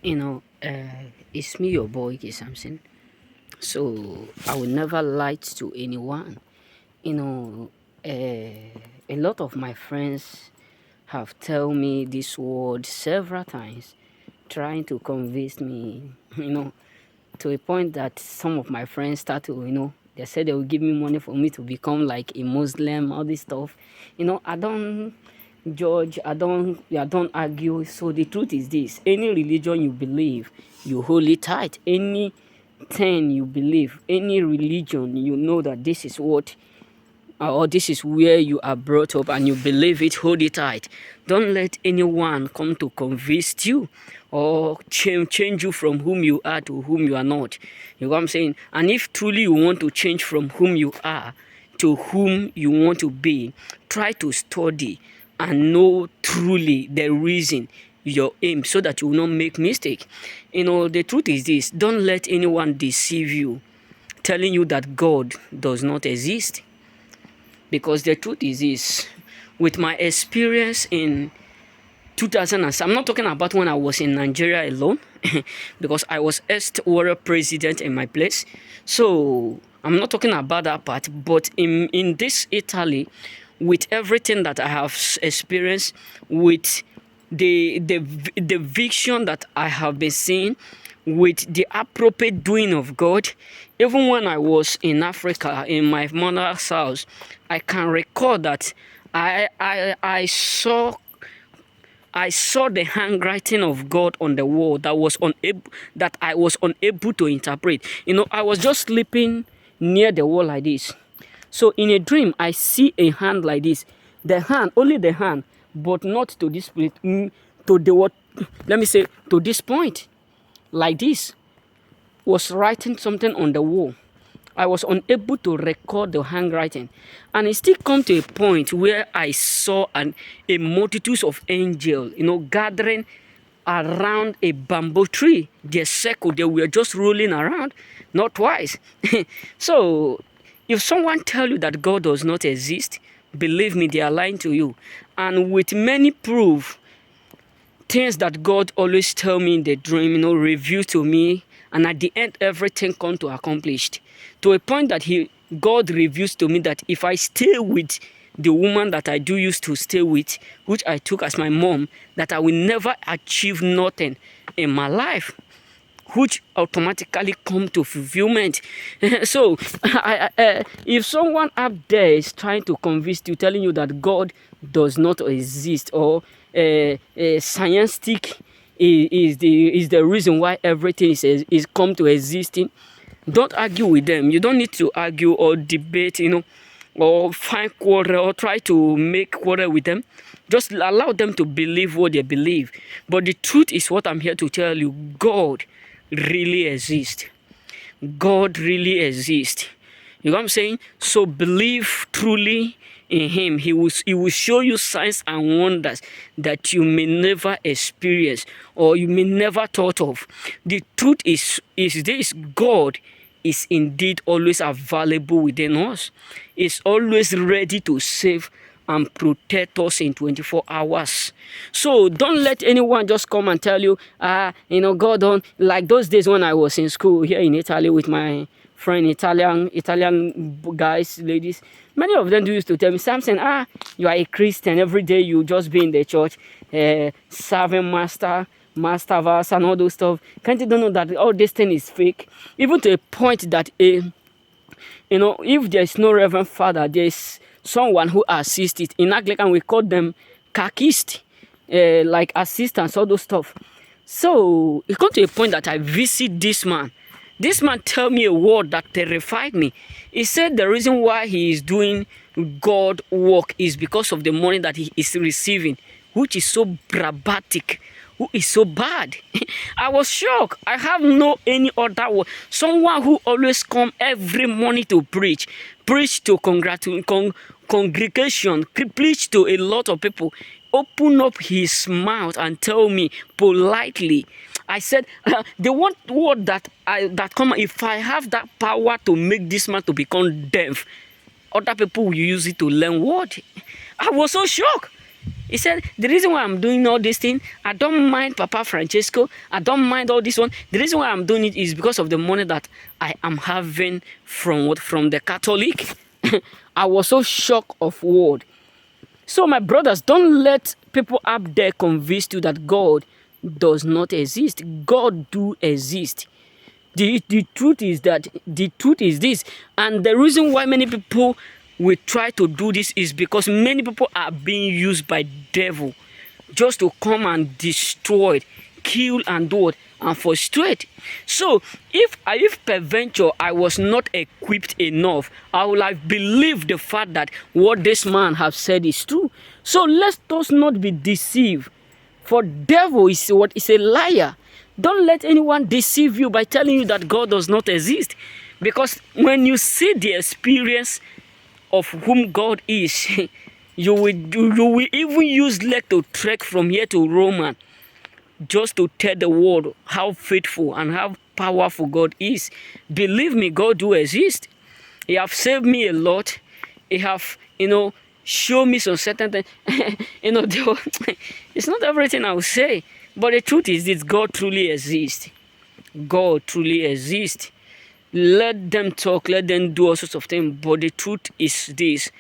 It's me, your boy, K. Samson. So I will never lie to anyone. You know, a lot of my friends have told me this word several times, trying to convince me, to a point that some of my friends start to, they said they will give me money for me to become like a Muslim, all this stuff. I don't judge, I don't argue. So the truth is this: any religion you believe, you hold it tight. Anything you believe, any religion, you know that this is what or this is where you are brought up and you believe it, hold it tight. Don't let anyone come to convince you or change you from whom you are to whom you are not. You know what I'm saying? And if truly you want to change from whom you are to whom you want to be, try to study and know truly the reason, your aim, so that you will not make mistake. The truth is this: don't let anyone deceive you, telling you that God does not exist. Because the truth is this: with my experience in 2007, I'm not talking about when I was in Nigeria alone, because I was first warrior president in my place. So I'm not talking about that part. But in this Italy, with everything that I have experienced, with the vision that I have been seeing, with the appropriate doing of God, even when I was in Africa in my mother's house, I can recall that I saw the handwriting of God on the wall that I was unable to interpret. I was just sleeping near the wall like this. So in a dream, I see a hand like this. The hand, only the hand, but not to this point, to the what? Let me say, to this point, like this, was writing something on the wall. I was unable to record the handwriting, and it still come to a point where I saw a multitude of angels, gathering around a bamboo tree. They circle, they were just rolling around, not twice. So, if someone tell you that God does not exist, believe me, they are lying to you. And with many proof, things that God always tell me in the dream, reveal to me, and at the end, everything come to accomplished. To a point that God reveals to me that if I stay with the woman that I do used to stay with, which I took as my mom, that I will never achieve nothing in my life, which automatically come to fulfillment. So, if someone up there is trying to convince you, telling you that God does not exist, or scientific is the reason why everything is come to existing, don't argue with them. You don't need to argue or debate, or find quarrel or try to make quarrel with them. Just allow them to believe what they believe. But the truth is what I'm here to tell you: God really exists. God really exists. You know what I'm saying? So believe truly in Him. He will show you signs and wonders that you may never experience or you may never thought of. The truth is this: God is indeed always available within us. Is always ready to save and protect us in 24 hours. So don't let anyone just come and tell you, God don't, like those days when I was in school here in Italy with my friend, Italian guys, ladies. Many of them used to tell me, Samson, you are a Christian. Every day you just be in the church, serving master verse and all those stuff. Can't you don't know that all this thing is fake? Even to a point that if there's no Reverend Father, there's someone who assists it. In Anglican, we call them catechists, like assistants, all those stuff. So it got to a point that I visit this man. This man tell me a word that terrified me. He said the reason why he is doing God work is because of the money that he is receiving, which is so dramatic, who is so bad. I was shocked. I have no any other word. Someone who always come every morning to preach to congregation, preach to a lot of people, open up his mouth and tell me politely. I said, the one word that come, if I have that power to make this man to become deaf, other people will use it to learn word. I was so shocked. He said, the reason why I'm doing all this thing, I don't mind Papa Francesco, I don't mind all this one. The reason why I'm doing it is because of the money that I am having from what? From the Catholic. I was so shocked of word. So my brothers, don't let people up there convince you that God does not exist. God do exist. The truth is that the truth is this, and the reason why many people will try to do this is because many people are being used by devil just to come and destroy, kill, and do what, and frustrate. So if peradventure I was not equipped enough, I would have believed the fact that what this man have said is true. So let us not be deceived, for devil is what is a liar. Don't let anyone deceive you by telling you that God does not exist, because when you see the experience of whom God is, you will even use leg to trek from here to Rome just to tell the world how faithful and how powerful God is. Believe me, God do exist. He have saved me a lot. He have, shown me some certain things. It's not everything I will say, but the truth is this: God truly exists. God truly exists. Let them talk, let them do all sorts of things, but the truth is this: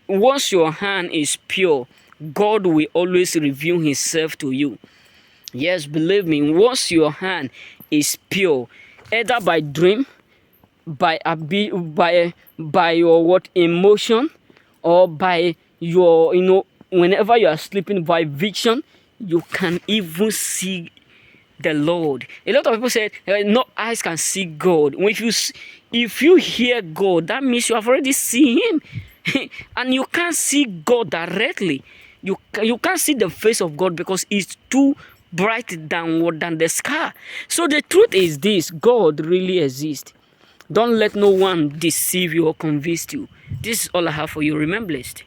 once your hand is pure, God will always reveal himself to you. Yes, believe me, once your hand is pure, either by dream, by your what emotion, or by your whenever you are sleeping, by vision, you can even see the Lord. A lot of people say no eyes can see God. If you hear God, that means you have already seen him. And you can't see God directly. You can't see the face of God because it's too bright than the sky. So the truth is this: God really exists. Don't let no one deceive you or convince you. This is all I have for you. Remember, blessed.